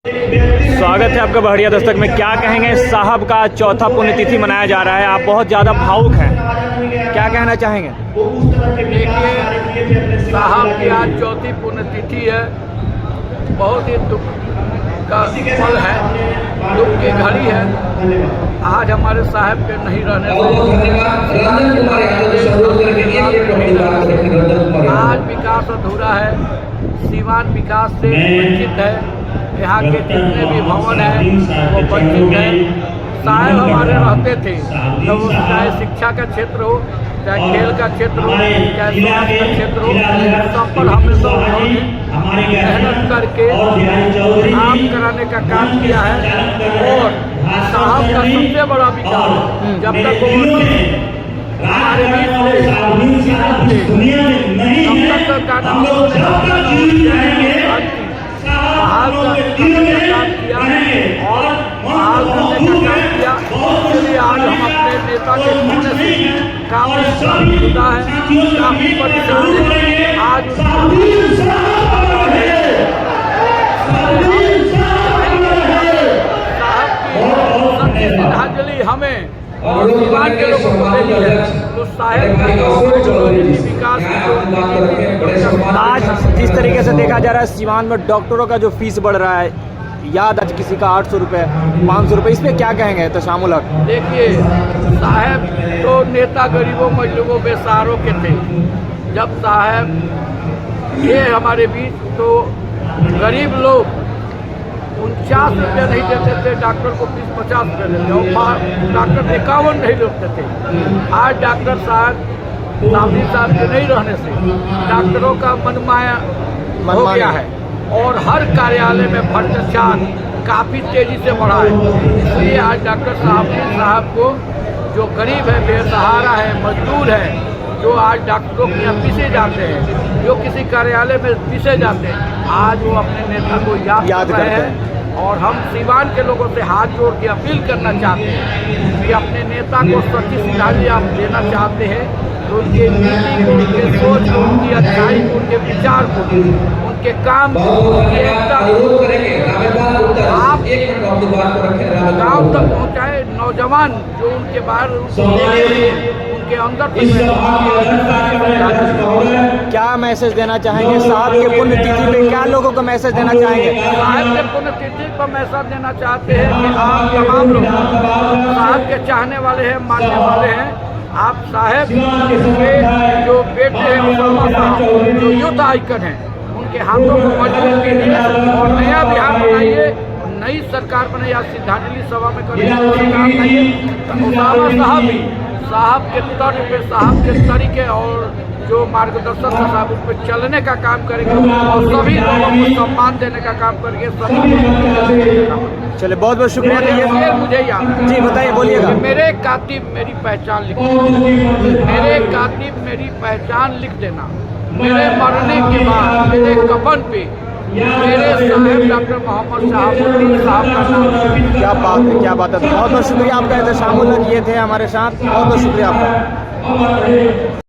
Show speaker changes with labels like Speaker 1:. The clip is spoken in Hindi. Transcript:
Speaker 1: स्वागत है आपका बढ़िया दस्तक में। क्या कहेंगे, साहब का चौथा पुण्यतिथि मनाया जा रहा है, आप बहुत ज़्यादा भावुक हैं, क्या कहना चाहेंगे?
Speaker 2: देखिए, साहब की आज चौथी पुण्यतिथि है। बहुत ही दुख का पल है, दुख की घड़ी है। आज हमारे साहब के नहीं रहने आज विकास अधूरा है, सीमांत विकास से वंचित है। यहाँ के जितने भी भवन हैं वो वंचित हैं। साहब हमारे रहते थे, तो वो चाहे शिक्षा का क्षेत्र हो, चाहे खेल का क्षेत्र हो, चाहे स्वास्थ्य का क्षेत्र हो, सब पर हमेशा उन्होंने मेहनत करके काम कराने का काम किया है। और साहब का सबसे बड़ा विकास, जब तक वो हमारे बीच तब तक काम किया और बहाल करने का काम किया। इसलिए आज हम अपने नेता के होने से काफी जुदा है, काफी परेशान है। आज साहब की श्रद्धांजलि हमें और सीमांत के लोगों को देनी है। तो साहब विकास
Speaker 1: आज जिस तरीके से देखा जा रहा है, सीमांत में डॉक्टरों का जो फीस बढ़ रहा है, याद आज किसी का 800 रुपये, 500 रुपये, इस पर क्या कहेंगे तशामुल हक?
Speaker 2: देखिए, साहब तो नेता गरीबों मजलूमों बेसहारों के थे। जब साहब ये हमारे बीच, तो गरीब लोग 49 रुपये नहीं देते थे, डॉक्टर को फीस 50 रुपये देते और डॉक्टर 51 नहीं लेते थे। आज डॉक्टर साहब के नहीं रहने से डॉक्टरों का मनमाया हो गया है और हर कार्यालय में भ्रष्टाचार काफ़ी तेजी से बढ़ा है। इसलिए आज डॉक्टर साहब को, जो गरीब है, बेसहारा है, मजदूर है, जो आज डॉक्टरों के यहाँ पीसे जाते हैं, जो किसी कार्यालय में पीसे जाते हैं, आज वो अपने नेता को याद कर रहे हैं। और हम सीवान के लोगों से हाथ जोड़ के अपील करना चाहते हैं कि अपने नेता को सच्ची श्रद्धांजलि आप देना चाहते हैं तो उनके नीति को, उनके सोच को, उनकी अच्छाई को, उनके विचार को, उनके काम को, उनकी एकता को आप गाँव तक पहुँचाए। नौजवान जो उनके बाहर उनके अंदर
Speaker 1: क्या मैसेज देना चाहेंगे साहब के पुण्यतिथि पे? क्या लोगों को मैसेज देना चाहेंगे?
Speaker 2: साहब के पुण्यतिथि पर मैसेज देना चाहते हैं कि आप तमाम लोग साहब के चाहने वाले हैं, मानने वाले हैं। आप साहब के जो बेटे हैं, उसामा साहब, जो युद्ध आइकन हैं, उनके हाथों को मजबूत कीजिए और नया बिहार बनाइए, नई सरकार बनाइए। आज श्रद्धांजलि सभा में करिए उसामा साहब भी साहब के तर्ज पे, साहब के तरीके और जो मार्गदर्शन था साहब उस पर चलने का काम करेंगे और सभी लोगों को सम्मान देने का काम करेंगे।
Speaker 1: चलिए, बहुत बहुत शुक्रिया।
Speaker 2: मुझे याद,
Speaker 1: जी बताइए, बोलिएगा।
Speaker 2: मेरे कातिब मेरी पहचान लिख मेरे कातिब मेरी पहचान लिख देना। मेरे मरने के बाद मेरे कफन पे मेरे साहब डॉक्टर मोहम्मद साहब का नाम।
Speaker 1: क्या बात है, क्या बात है। बहुत बहुत शुक्रिया आपका, तशामुल हक ये थे हमारे साथ। बहुत बहुत शुक्रिया आपका।